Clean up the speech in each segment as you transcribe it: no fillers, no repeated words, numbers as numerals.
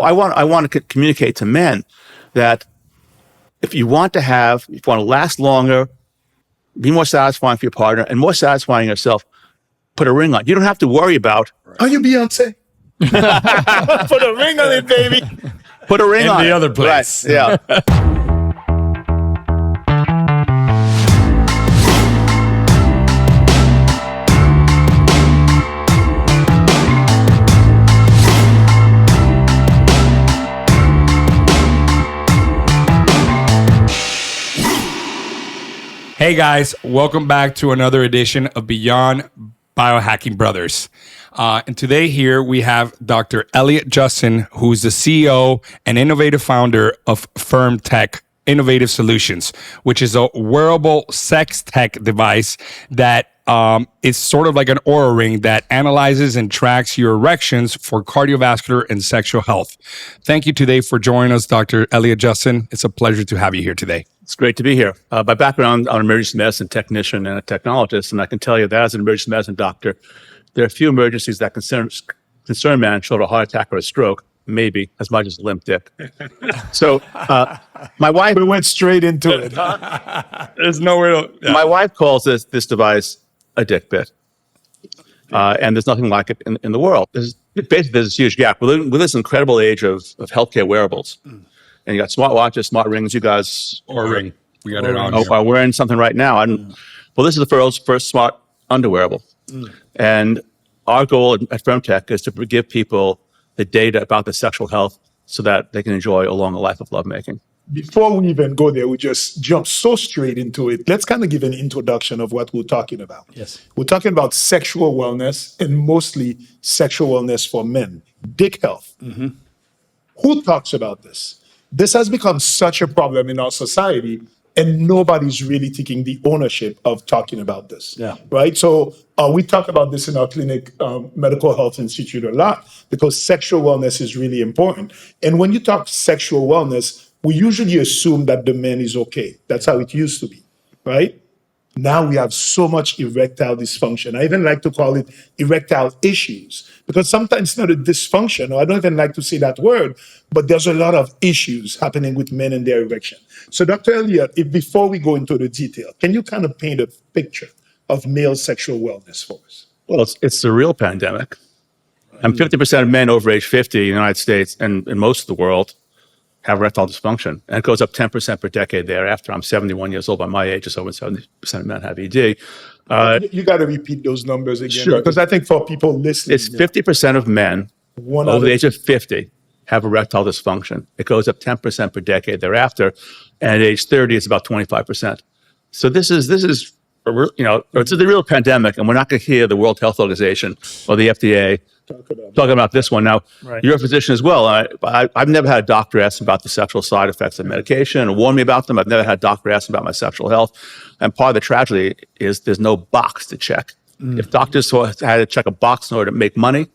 I want to communicate to men that if you want to last longer, be more satisfying for your partner and more satisfying yourself, put a ring on. You don't have to worry about, are you Beyonce? Put a ring on it, baby. Put a ring on in the it. other place. Right. Yeah. Hey guys, welcome back to another edition of Beyond Biohacking Brothers. And today here we have Dr. Elliot Justin, who's the CEO and innovative founder of FirmTech Innovative Solutions, which is a wearable sex tech device that is sort of like an Oura ring that analyzes and tracks your erections for cardiovascular and sexual health. Thank you today for joining us, Dr. Elliot Justin. It's a pleasure to have you here today. It's great to be here. By background, I'm an emergency medicine technician and a technologist, and I can tell you that as an emergency medicine doctor, there are a few emergencies that concern men short of a heart attack or a stroke, maybe as much as a limp dick. So my wife... We went straight into it. There's nowhere to... Yeah. My wife calls this device a dick bit. And there's nothing like it in the world. There's this huge gap. We're living with this incredible age of healthcare wearables. And you got smart watches, smart rings. You guys... Oura ring. We got it on. Are wearing something right now. Well, this is the first smart underwearable. And our goal at FirmTech is to give people the data about their sexual health so that they can enjoy a longer life of lovemaking. Before we even go there, we just jump so straight into it. Let's kind of give an introduction of what we're talking about. Yes. We're talking about sexual wellness and mostly sexual wellness for men, dick health. Mm-hmm. Who talks about this? This has become such a problem in our society, and nobody's really taking the ownership of talking about this. Yeah. Right? So we talk about this in our clinic, Medical Health Institute, a lot because sexual wellness is really important. And when you talk sexual wellness, we usually assume that the man is okay. That's how it used to be, right? Now we have so much erectile dysfunction. I even like to call it erectile issues because sometimes it's not a dysfunction, or I don't even like to say that word, but there's a lot of issues happening with men and their erection. So Dr. Elliot, before we go into the detail, can you kind of paint a picture of male sexual wellness for us? Well, it's a real pandemic. And 50% of men over age 50 in the United States and in most of the world have erectile dysfunction. And it goes up 10% per decade thereafter. I'm 71 years old. By my age, it's over 70% of men have ED. You got to repeat those numbers again. Sure. Because I think for people listening... It's 50% of men over the age of 50 have erectile dysfunction. It goes up 10% per decade thereafter. And at age 30, it's about 25%. So this is it's the real pandemic. And we're not going to hear the World Health Organization or the FDA talking about this one. Now, right. You're a physician as well. I've never had a doctor ask about the sexual side effects of medication or warn me about them. I've never had a doctor ask about my sexual health. And part of the tragedy is there's no box to check. If doctors had to check a box in order to make money,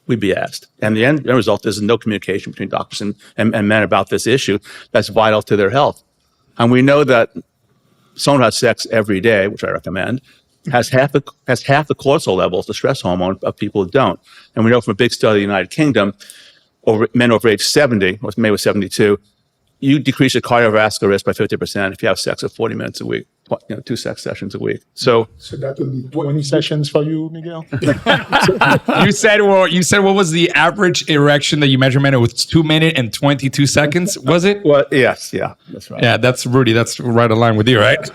we'd be asked. And the end result is no communication between doctors and men about this issue that's vital to their health. And we know that someone who has sex every day, which I recommend, has half the cortisol levels, the stress hormone, of people who don't. And we know from a big study in the United Kingdom, men over age 70, or maybe 72, you decrease your cardiovascular risk by 50% if you have sex for 40 minutes a week, 2 sex sessions a week. So that would be 20 sessions for you, Miguel? You said what was the average erection that you measured? It was 2 minutes and 22 seconds, was it? Well, yes, yeah, that's right. Yeah, that's Rudy. That's right in with you, right?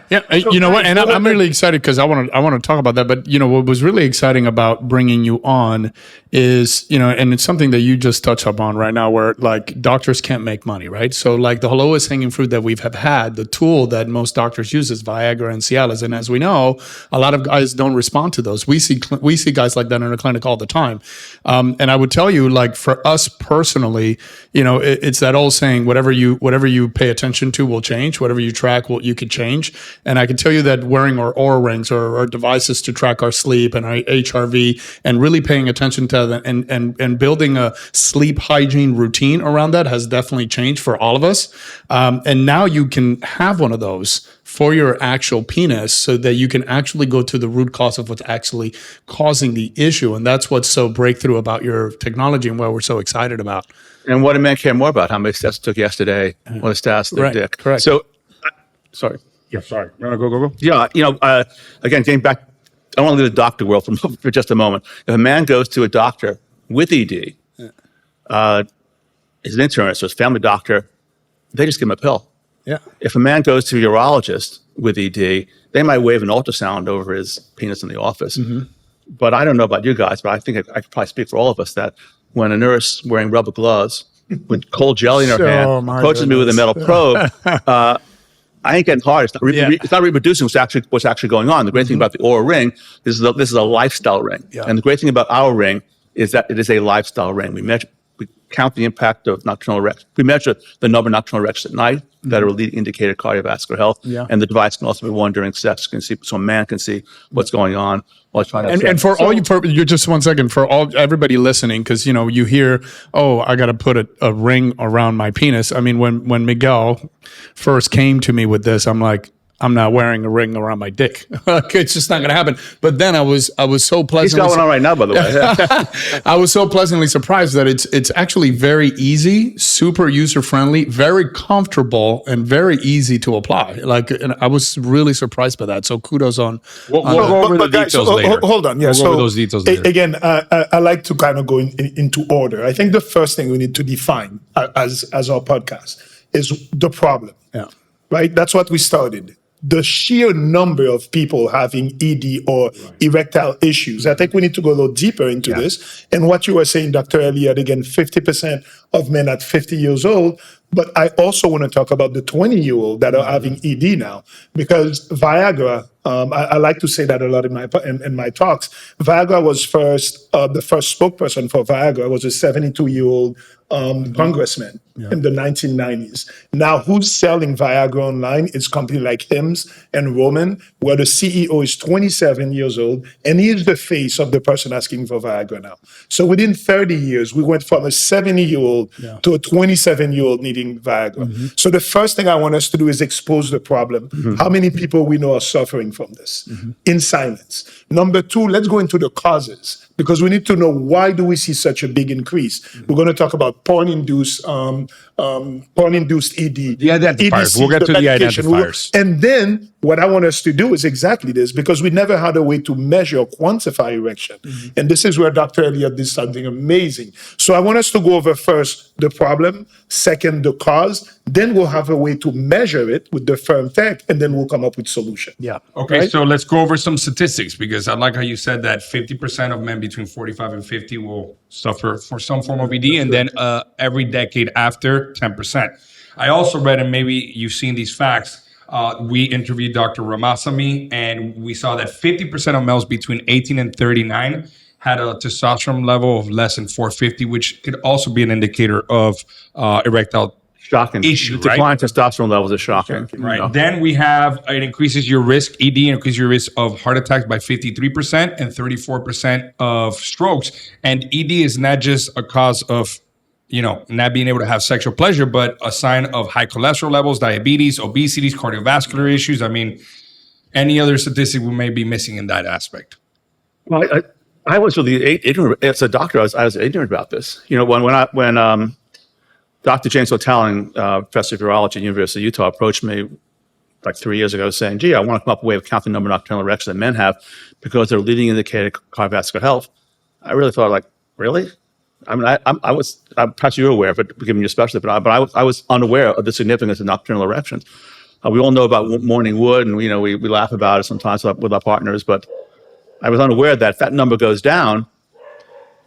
Yeah, you know what? And I'm really excited because I want to talk about that. But what was really exciting about bringing you on is and it's something that you just touched upon right now, where like doctors can't make money, right? So like the lowest hanging fruit that we've had, the tool that most doctors use is Viagra and Cialis, and as we know, a lot of guys don't respond to those. We see guys like that in our clinic all the time, and I would tell you, like for us personally, it's that old saying: whatever you pay attention to will change. Whatever you track, you could change. And I can tell you that wearing our Oura rings or devices to track our sleep and our HRV and really paying attention to that and building a sleep hygiene routine around that has definitely changed for all of us. And now you can have one of those for your actual penis so that you can actually go to the root cause of what's actually causing the issue. And that's what's so breakthrough about your technology and what we're so excited about. And what do men care more about? How many steps took yesterday? What the stats, their dick. Correct. So, sorry. Yeah, sorry. Go. Yeah, again, getting back, I want to leave the doctor world for just a moment. If a man goes to a doctor with ED, is an internist or his family doctor, they just give him a pill. Yeah. If a man goes to a urologist with ED, they might wave an ultrasound over his penis in the office. But I don't know about you guys, but I think I could probably speak for all of us that when a nurse wearing rubber gloves with cold jelly in her hand approaches me with a metal probe, I ain't getting hard. It's not reproducing what's actually going on. The great thing about the Oura ring is this is a lifestyle ring. Yeah. And the great thing about our ring is that it is a lifestyle ring. We count the impact of nocturnal erections. We measure the number of nocturnal erections at night that are a leading indicator of cardiovascular health. Yeah. And the device can also be worn during sex, so a man can see what's going on while trying to. And for all you just 1 second, for everybody listening, because you hear, oh, I got to put a ring around my penis. I mean, when Miguel first came to me with this, I'm like, I'm not wearing a ring around my dick. It's just not going to happen. But then I was so pleasantly. He's got one on right now, by the way. I was so pleasantly surprised that it's actually very easy, super user friendly, very comfortable, and very easy to apply. And I was really surprised by that. So kudos on. We'll go over the details later. Hold on, yeah. We'll go over those details later. Again, I like to kind of go into order. I think the first thing we need to define as our podcast is the problem. Yeah. Right. That's what we started. The sheer number of people having ED or erectile issues. I think we need to go a little deeper into this. And what you were saying, Dr. Elliot, again, 50% of men at 50 years old. But I also want to talk about the 20-year-old that are having ED now, because Viagra, I like to say that a lot in my talks. Viagra was the first spokesperson for Viagra was a 72-year-old congressman in the 1990s. Now, who's selling Viagra online? It's companies like Hims and Roman, where the CEO is 27 years old, and he is the face of the person asking for Viagra now. So within 30 years, we went from a 70-year-old to a 27-year-old needing Viagra. So the first thing I want us to do is expose the problem. How many people we know are suffering from this in silence? Number two, let's go into the causes, because we need to know, why do we see such a big increase? We're going to talk about porn-induced ED. The identifiers. We'll get to the identifiers. And then what I want us to do is exactly this, because we never had a way to measure or quantify erection. And this is where Dr. Elliot did something amazing. So I want us to go over first the problem, second the cause, then we'll have a way to measure it with the FirmTech, and then we'll come up with solution. Yeah. Okay, right? So let's go over some statistics, because I like how you said that 50% of men between 45 and 50 will suffer for some form of ED, and then every decade after, 10%. I also read, and maybe you've seen these facts, we interviewed Dr. Ramasamy, and we saw that 50% of males between 18 and 39 had a testosterone level of less than 450, which could also be an indicator of erectile shocking issue, right? Decline testosterone levels is shocking. Right. Then we have, it increases your risk, ED increases your risk of heart attacks by 53% and 34% of strokes. And ED is not just a cause of, not being able to have sexual pleasure, but a sign of high cholesterol levels, diabetes, obesity, cardiovascular issues. I mean, any other statistic we may be missing in that aspect? Well, I was really ignorant. As a doctor, I was ignorant about this. When Dr. James O'Talling, professor of urology at the University of Utah, approached me like 3 years ago saying, gee, I want to come up with a way of counting the number of nocturnal erections that men have because they're a leading indicator of cardiovascular health. I really thought, like, really? I mean, I was, perhaps you were aware of it, given your specialty, but I was unaware of the significance of nocturnal erections. We all know about morning wood, and we laugh about it sometimes with our partners, but I was unaware that if that number goes down,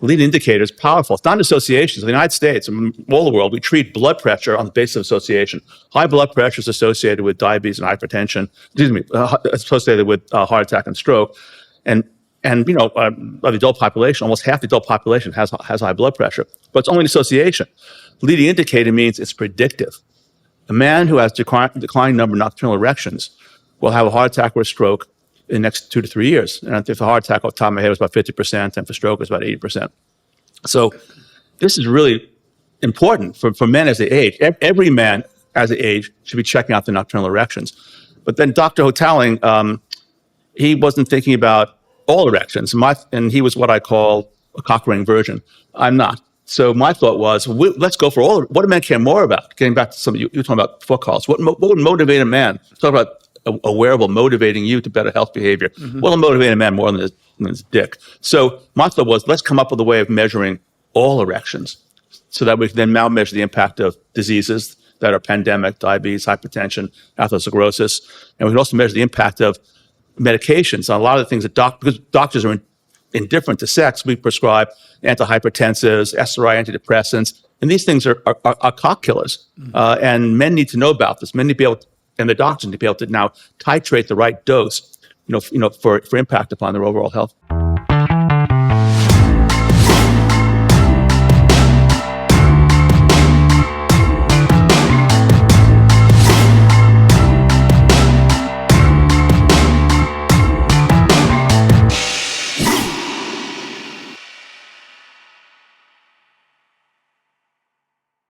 lead indicator is powerful. It's not associations. In the United States and all the world, we treat blood pressure on the basis of association. High blood pressure is associated with diabetes and hypertension. Associated with heart attack and stroke. And of the adult population, almost half the adult population has high blood pressure. But it's only an association. Leading indicator means it's predictive. A man who has declining number of nocturnal erections will have a heart attack or a stroke in the next 2 to 3 years. And if the heart attack off the top of my head was about 50%, and for stroke it's about 80%. So this is really important for men as they age. Every man as they age should be checking out the nocturnal erections. But then Dr. Hotaling, he wasn't thinking about all erections. And he was what I call a cock ring virgin. I'm not. So my thought was, let's go for all. What do men care more about? Getting back to some of you were talking about foot calls. What would motivate a man? Talk about a wearable motivating you to better health behavior. What will motivate a man more than his dick? So my thought was, let's come up with a way of measuring all erections so that we can then now measure the impact of diseases that are pandemic, diabetes, hypertension, atherosclerosis. And we can also measure the impact of medications on a lot of the things that because doctors are indifferent to sex, we prescribe antihypertensives, SRI antidepressants, and these things are cock killers. And men need to know about this. Men need to be able to, and the doctors need to be able to now titrate the right dose, for impact upon their overall health.